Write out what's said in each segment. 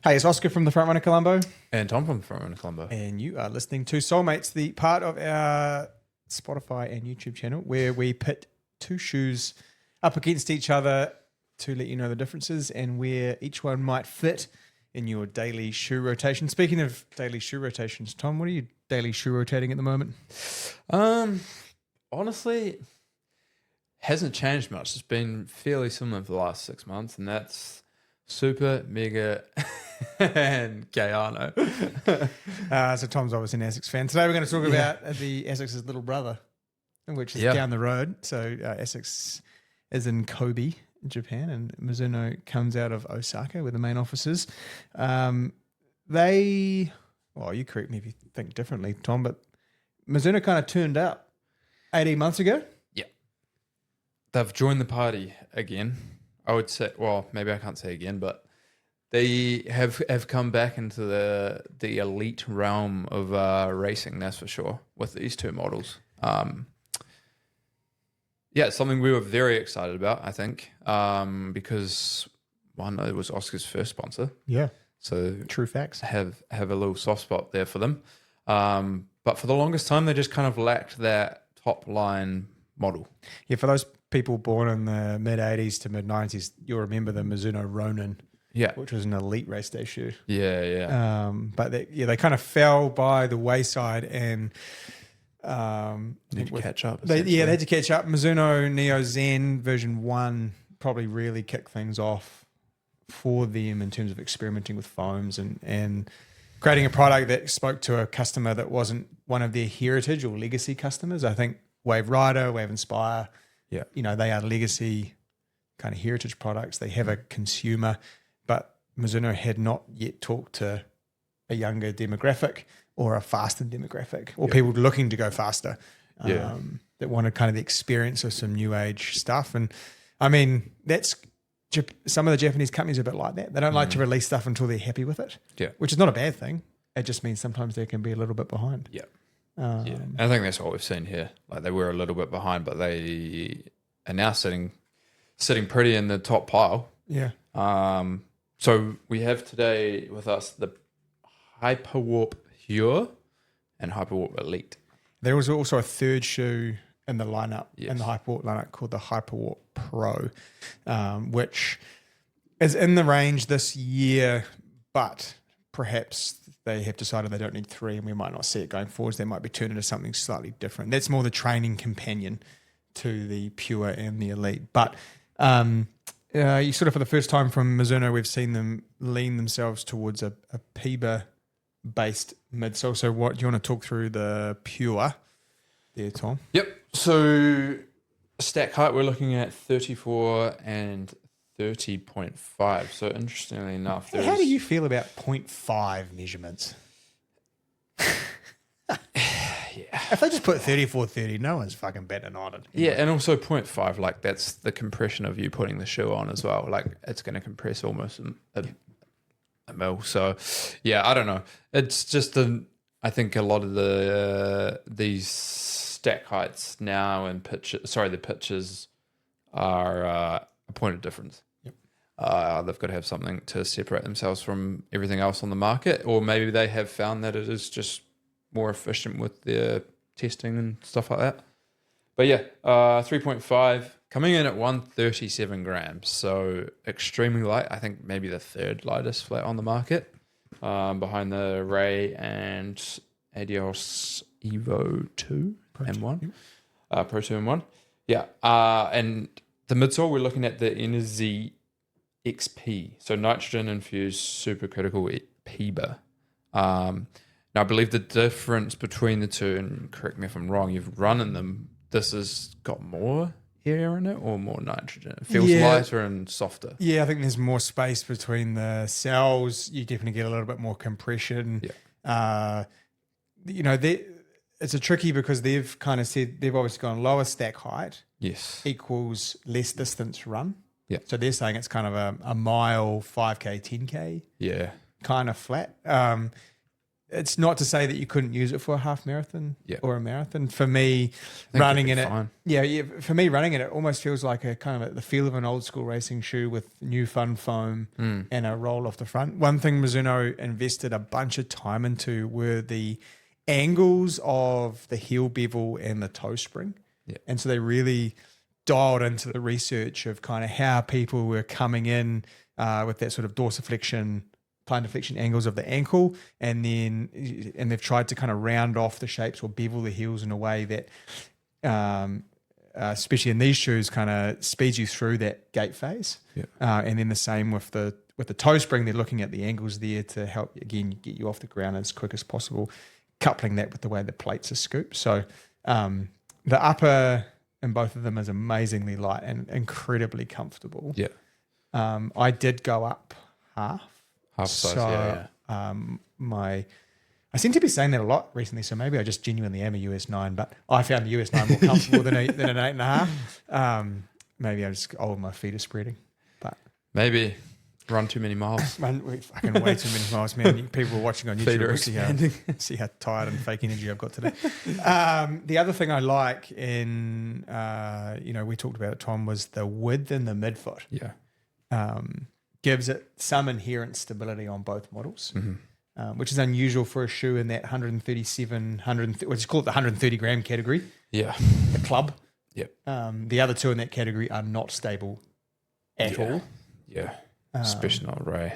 Hey, it's Oska from the Front Runner Colombo. And Tom from Front Runner Colombo. And you are listening to Solemates, the part of our Spotify and YouTube channel where we pit two shoes up against each other to let you know the differences and where each one might fit in your daily shoe rotation. Speaking of daily shoe rotations, Tom, what are you daily shoe rotating at the moment? Honestly, hasn't changed much. It's been fairly similar for the last 6 months, and that's Super, Mega, and Gayano. So Tom's obviously an Essex fan. Today we're going to talk about the Essex's little brother, which is down the road. So Essex is in Kobe, Japan, and Mizuno comes out of Osaka, where the main office is. You correct me if you think differently, Tom, but Mizuno kind of turned up 18 months ago. Yeah. They've joined the party again. I would say, well, maybe I can't say again, but they have come back into the elite realm of racing, that's for sure, with these two models. It's something we were very excited about, I think, because one, it was Oscar's first sponsor. Yeah. So true facts. Have a little soft spot there for them. But for the longest time, they just kind of lacked that top line model. Yeah, for those people born in the mid-'80s to mid-'90s, you'll remember the Mizuno Ronin, which was an elite race day shoe. Yeah. But they kind of fell by the wayside and need to catch up. They had to catch up. Mizuno Neo Zen version 1 probably really kicked things off for them in terms of experimenting with foams and creating a product that spoke to a customer that wasn't one of their heritage or legacy customers. I think Wave Rider, Wave Inspire, they are legacy kind of heritage products. They have a consumer, but Mizuno had not yet talked to a younger demographic or a faster demographic or people looking to go faster that wanted kind of the experience of some new age stuff. And I mean, that's some of the Japanese companies are a bit like that. They don't like to release stuff until they're happy with it, which is not a bad thing. It just means sometimes they can be a little bit behind. And I think that's what we've seen here. Like they were a little bit behind, but they are now sitting pretty in the top pile. Yeah. So we have today with us the Hyperwarp Pure and Hyperwarp Elite. There was also a third shoe in the lineup, in the Hyperwarp lineup, called the Hyperwarp Pro, which is in the range this year, but perhaps they have decided they don't need 3 and we might not see it going forwards. They might be turned into something slightly different. That's more the training companion to the Pure and the Elite. But you sort of, for the first time from Mizuno, we've seen them lean themselves towards a PIBA-based midsole. So what do you want to talk through the Pure there, Tom? Yep. So stack height, we're looking at 34 and 30.5. So interestingly enough, how do you feel about 0.5 measurements? If they just put 34-30, no one's fucking betting on it. Yeah, and also 0.5, like that's the compression of you putting the shoe on as well. Like it's going to compress almost a mil. So yeah, I don't know. It's just I think a lot of these stack heights now and the pitches are a point of difference. They've got to have something to separate themselves from everything else on the market, or maybe they have found that it is just more efficient with their testing and stuff like that. But 3.5 coming in at 137 grams, so extremely light. I think maybe the third lightest flat on the market, behind the Ray and Adios Evo 2 and 1, Pro 2 and 1. And the midsole, we're looking at the NZ XP, so nitrogen infused supercritical PIBA. Now I believe the difference between the two, and correct me if I'm wrong, you've run in them, this has got more air in it or more nitrogen? It feels lighter and softer. Yeah, I think there's more space between the cells. You definitely get a little bit more compression. It's a tricky because they've kind of said they've obviously gone lower stack height equals less distance run. Yeah. So they're saying it's kind of a mile, 5K, 10K Yeah. kind of flat. it's not to say that you couldn't use it for a half marathon or a marathon. For me, running in it, for me running in it almost feels like a kind of the feel of an old school racing shoe with new fun foam and a roll off the front. One thing Mizuno invested a bunch of time into were the angles of the heel bevel and the toe spring. Yeah. And so they really dialed into the research of kind of how people were coming in with that sort of dorsiflexion, plantar flexion angles of the ankle, and they've tried to kind of round off the shapes or bevel the heels in a way that, especially in these shoes, kind of speeds you through that gait phase. Yeah. And then the same with the toe spring, they're looking at the angles there to help again get you off the ground as quick as possible, coupling that with the way the plates are scooped. So the upper in both of them is amazingly light and incredibly comfortable. Yeah. I did go up half size. So, I seem to be saying that a lot recently, so maybe I just genuinely am a US 9, but I found the US 9 more comfortable than an 8.5. Maybe I just old, my feet are spreading. But maybe run too many miles. Run fucking way too many miles, man. People watching on YouTube will see how tired and fake energy I've got today. The other thing I like in, we talked about it, Tom, was the width in the midfoot. Yeah. Gives it some inherent stability on both models, which is unusual for a shoe in that 137, let's call it the 130 gram category. Yeah. The club. Yep. The other two in that category are not stable at all. Yeah. Especially not Ray.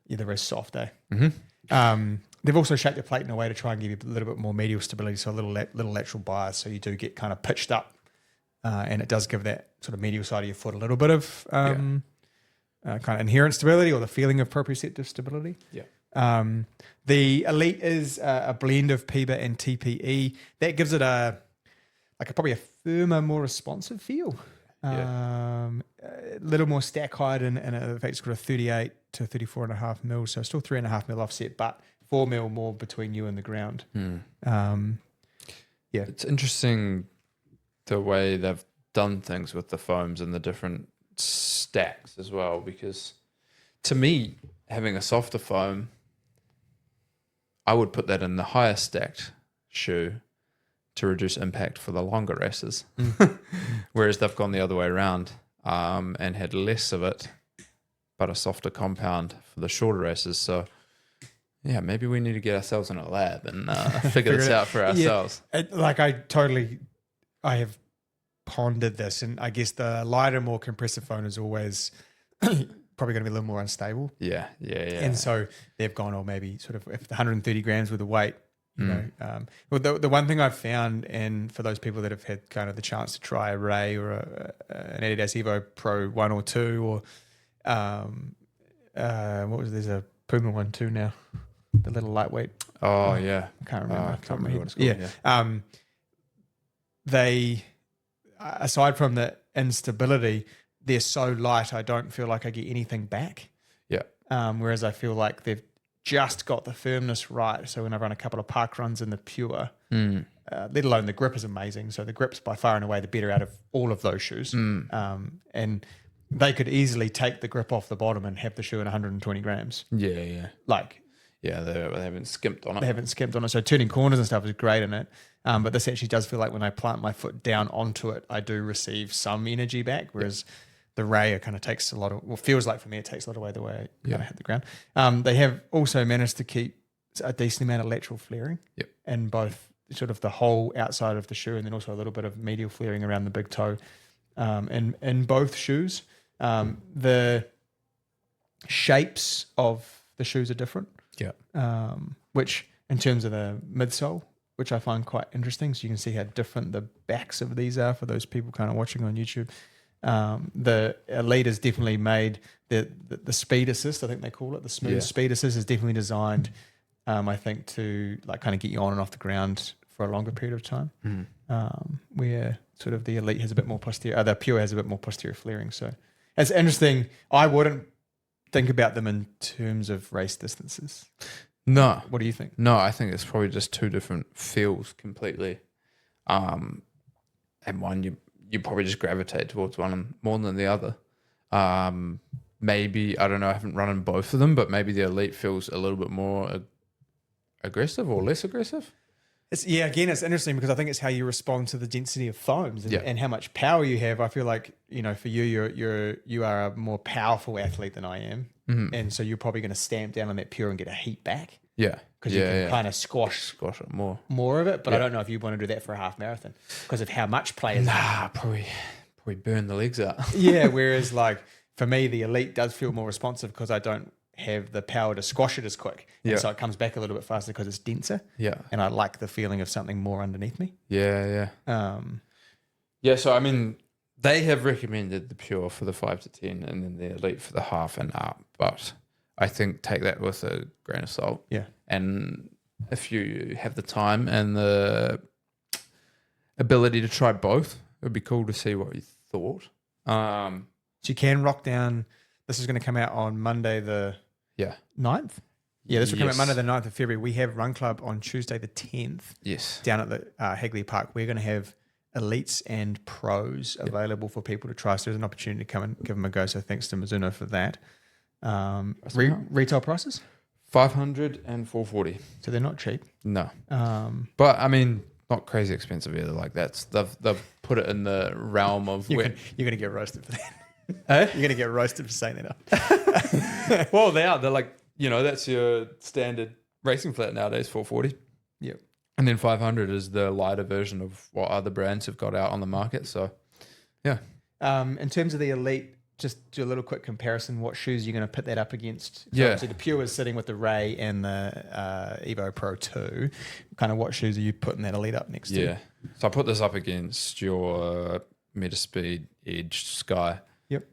Yeah, they're very soft, eh? Mm-hmm. They've also shaped the plate in a way to try and give you a little bit more medial stability, so a little lateral bias, so you do get kind of pitched up, and it does give that sort of medial side of your foot a little bit of kind of inherent stability or the feeling of proprioceptive stability. Yeah. The Elite is a blend of PIBA and TPE. That gives it probably a firmer, more responsive feel. A little more stack height and in fact it's got a 38 to 34.5 mil, so still 3.5 mil offset, but 4 mil more between you and the ground. It's interesting the way they've done things with the foams and the different stacks as well, because to me, having a softer foam, I would put that in the higher stacked shoe to reduce impact for the longer races. Whereas they've gone the other way around and had less of it, but a softer compound for the shorter races. So, yeah, maybe we need to get ourselves in a lab and figure this out for ourselves. I have pondered this, and I guess the lighter, more compressive foam is always probably going to be a little more unstable. Yeah. And so they've gone, maybe sort of if the 130 grams with the weight, the one thing I've found, and for those people that have had kind of the chance to try a Ray or an Adidas Evo Pro 1 or 2, or there's a Puma one too now, the little lightweight. I can't remember. I can't remember what it's called. They, aside from the instability, they're so light, I don't feel like I get anything back. Yeah. Whereas I feel like they've just got the firmness right. So when I run a couple of park runs in the Pure, let alone the grip is amazing. So the grip's by far and away the better out of all of those shoes. And they could easily take the grip off the bottom and have the shoe in 120 grams. Yeah. They haven't skimped on it. So turning corners and stuff is great in it. But this actually does feel like when I plant my foot down onto it, I do receive some energy back. Whereas the Ray kind of takes feels like for me, it takes a lot away the way I kind of hit the ground. They have also managed to keep a decent amount of lateral flaring in both sort of the whole outside of the shoe, and then also a little bit of medial flaring around the big toe in both shoes. The shapes of the shoes are different. Yeah. Which in terms of the midsole, which I find quite interesting. So you can see how different the backs of these are for those people kind of watching on YouTube. The Elite has definitely made the speed assist, I think they call it, the smooth speed assist is definitely designed, I think, to like kind of get you on and off the ground for a longer period of time. Where sort of the Elite has a bit more posterior, the Pure has a bit more posterior flaring. So it's interesting. I wouldn't think about them in terms of race distances. No. What do you think? No, I think it's probably just two different feels completely. And one you probably just gravitate towards one more than the other. Maybe, I don't know, I haven't run in both of them, but maybe the Elite feels a little bit more aggressive or less aggressive. Again, it's interesting because I think it's how you respond to the density of foams and, Yeah. and how much power you have. I feel like, for you are a more powerful athlete than I am. Mm-hmm. And so you're probably going to stamp down on that pure and get a heat back Yeah. because you can kind of squash it more. more of it. But I don't know if you want to do that for a half marathon because of how much players. Probably burn the legs out. Yeah. Whereas like for me, the elite does feel more responsive because I don't have the power to squash it as quick. Yeah. And so it comes back a little bit faster because it's denser. Yeah. And I like the feeling of something more underneath me. Yeah. Yeah. So, I mean, they have recommended the pure for the 5 to 10 and then the elite for the half and up. But I think take that with a grain of salt. Yeah. And if you have the time and the ability to try both, it would be cool to see what you thought. So you can rock down. This is going to come out on Monday the 9th. Yeah, this will come out Monday the 9th of February. We have Run Club on Tuesday the 10th. Yes. Down at the Hagley Park. We're going to have elites and pros available for people to try. So there's an opportunity to come and give them a go. So thanks to Mizuno for that. Retail prices? 500 and 440. So they're not cheap. No. But I mean, not crazy expensive either. Like they've put it in the realm of you're going to get roasted for that. Eh? You're going to get roasted for saying that. Well, they are. They're like, that's your standard racing flat nowadays, 440. Yep. And then 500 is the lighter version of what other brands have got out on the market. So, yeah. In terms of the elite, just do a little quick comparison. What shoes are you going to put that up against? So Yeah. obviously the Pure is sitting with the Ray and the Evo Pro 2. Kind of what shoes are you putting that elite up next to? Yeah. So I put this up against your Metaspeed Edge Sky. Yep.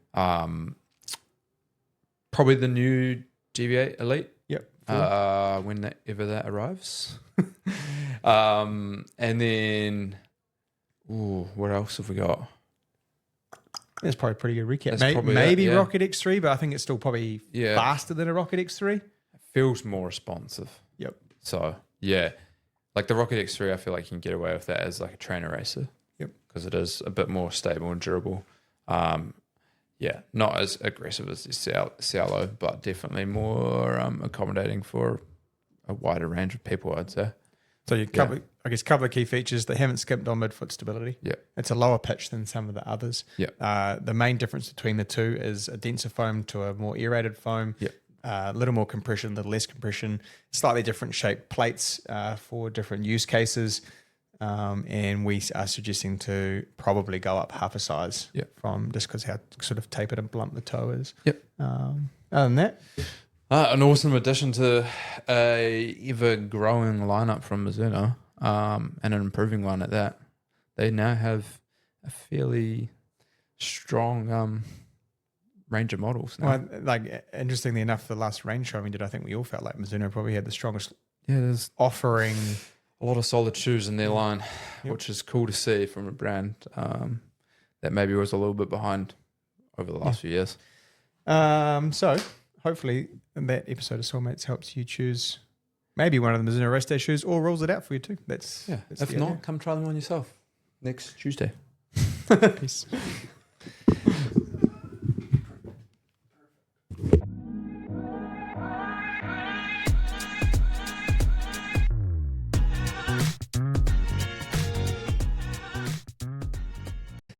Probably the new GV8 Elite. Yep. Whenever that arrives. And then, what else have we got? That's probably a pretty good recap. That's probably Maybe it, yeah. Rocket X3, but I think it's still probably faster than a Rocket X3. It feels more responsive. Yep. So, yeah. Like the Rocket X3, I feel like you can get away with that as like a trainer racer. Yep. Because it is a bit more stable and durable. Yeah, not as aggressive as the Cielo, but definitely more accommodating for a wider range of people, I'd say. So you couple of key features. They haven't skimped on midfoot stability. Yeah. It's a lower pitch than some of the others. Yeah. The main difference between the two is a denser foam to a more aerated foam. Yeah. A little more compression, a little less compression. Slightly different shaped plates for different use cases. And we are suggesting to probably go up half a size from just because how sort of tapered and blunt the toe is. Yep. Other than that, an awesome addition to a ever-growing lineup from Mizuno, and an improving one at that. They now have a fairly strong range of models now. well, like interestingly enough, the last range show we did, I think we all felt like Mizuno probably had the strongest there's offering. a lot of solid shoes in their line, which is cool to see from a brand that maybe was a little bit behind over the last few years. So hopefully that episode of Solemates helps you choose maybe one of the Mizuno Race Day shoes or rules it out for you too. That's If not, come try them on yourself next Tuesday. Peace.